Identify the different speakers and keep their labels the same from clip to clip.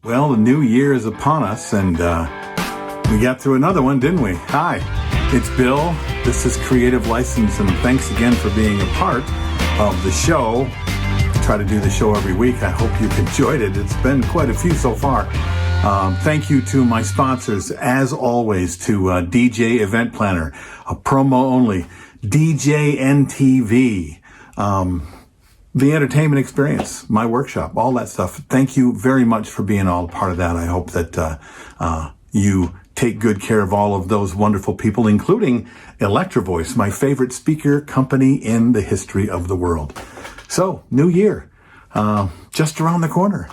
Speaker 1: Well, the new year is upon us, and we got through another one, didn't we? Hi, it's Bill. This is Creative License, and thanks again for being a part of the show. I try to do the show every week. I hope you've enjoyed it. It's been quite a few so far. Thank you to my sponsors, as always, to DJ Event Planner, a promo only, DJNTV, the entertainment experience, my workshop, all that stuff. Thank you very much for being all a part of that. I hope that you take good care of all of those wonderful people, including Electro Voice, my favorite speaker company in the history of the world. So, new year, just around the corner.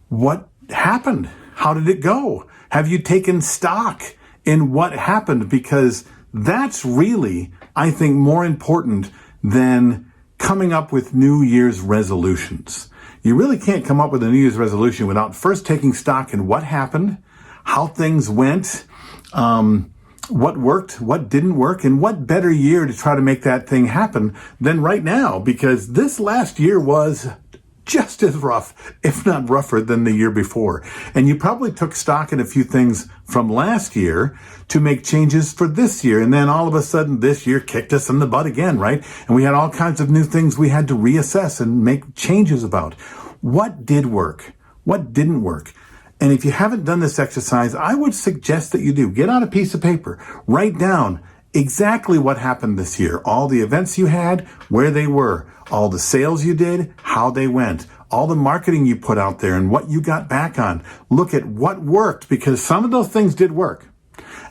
Speaker 1: What happened? How did it go? Have you taken stock in what happened? Because that's really, I think, more important than coming up with New Year's resolutions. You really can't come up with a New Year's resolution without first taking stock in what happened, how things went, what worked, what didn't work, and what better year to try to make that thing happen than right now, because this last year was just as rough, if not rougher, than the year before. And you probably took stock in a few things from last year to make changes for this year. And then all of a sudden this year kicked us in the butt again, right? And we had all kinds of new things we had to reassess and make changes about. What did work? What didn't work? And if you haven't done this exercise, I would suggest that you do. Get out a piece of paper, write down exactly what happened this year, all the events you had, where they were, all the sales you did, how they went, all the marketing you put out there and what you got back on. Look at what worked, because some of those things did work,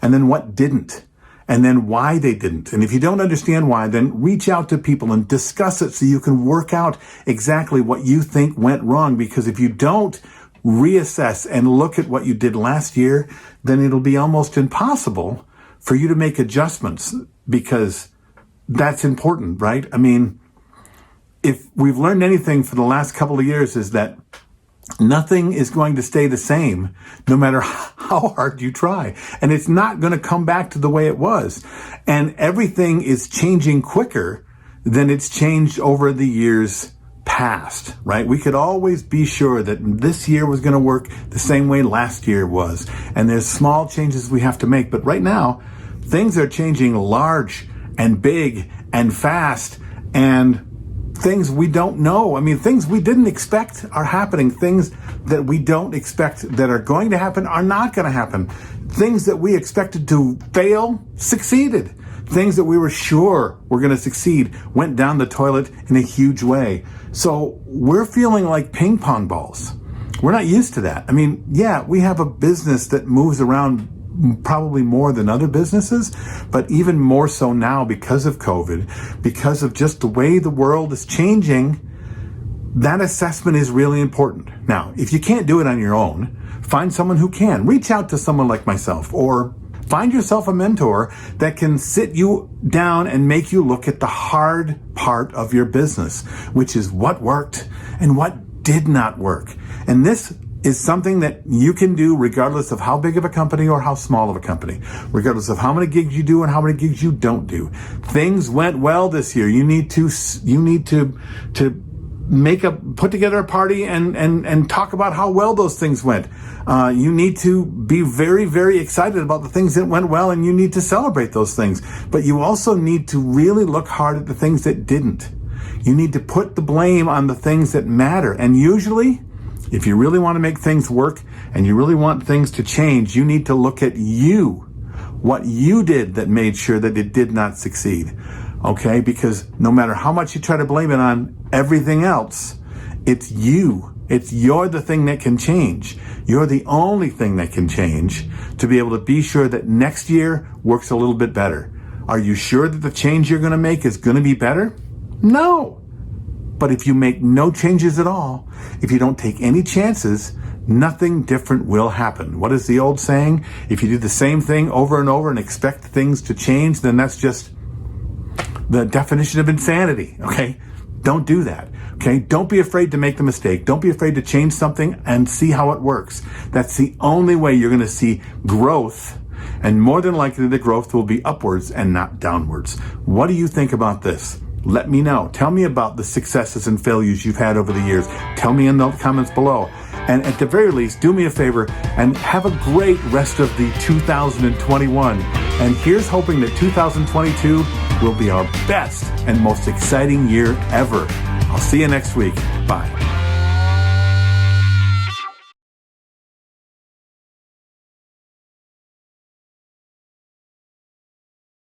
Speaker 1: and then what didn't, and then why they didn't. And if you don't understand why, then reach out to people and discuss it so you can work out exactly what you think went wrong. Because if you don't reassess and look at what you did last year, then it'll be almost impossible for you to make adjustments, because that's important, right? I mean, if we've learned anything for the last couple of years, is that nothing is going to stay the same no matter how hard you try. And it's not going to come back to the way it was. And everything is changing quicker than it's changed over the years past, right? We could always be sure that this year was going to work the same way last year was. And there's small changes we have to make. But right now, things are changing large and big and fast, and things we don't know. I mean, things we didn't expect are happening. Things that we don't expect that are going to happen are not going to happen. Things that we expected to fail succeeded. Things that we were sure were going to succeed went down the toilet in a huge way. So we're feeling like ping pong balls. We're not used to that. I mean, yeah, we have a business that moves around probably more than other businesses, but even more so now because of COVID, because of just the way the world is changing. That assessment is really important. Now, if you can't do it on your own, find someone who can. Reach out to someone like myself, or find yourself a mentor that can sit you down and make you look at the hard part of your business, which is what worked and what did not work. And this is something that you can do regardless of how big of a company or how small of a company, regardless of how many gigs you do and how many gigs you don't do. Things went well this year. You need to put together a party and talk about how well those things went. You need to be very, very excited about the things that went well, and you need to celebrate those things. But you also need to really look hard at the things that didn't. You need to put the blame on the things that matter. And usually, if you really want to make things work and you really want things to change, you need to look at you, what you did that made sure that it did not succeed. Okay? Because no matter how much you try to blame it on everything else, it's you. You're the thing that can change. You're the only thing that can change to be able to be sure that next year works a little bit better. Are you sure that the change you're going to make is going to be better? No. But if you make no changes at all, if you don't take any chances, nothing different will happen. What is the old saying? If you do the same thing over and over and expect things to change, then that's just the definition of insanity, okay? Don't do that, okay? Don't be afraid to make the mistake. Don't be afraid to change something and see how it works. That's the only way you're going to see growth, and more than likely the growth will be upwards and not downwards. What do you think about this? Let me know. Tell me about the successes and failures you've had over the years. Tell me in the comments below. And at the very least, do me a favor and have a great rest of the 2021. And here's hoping that 2022 will be our best and most exciting year ever. I'll see you next week. Bye.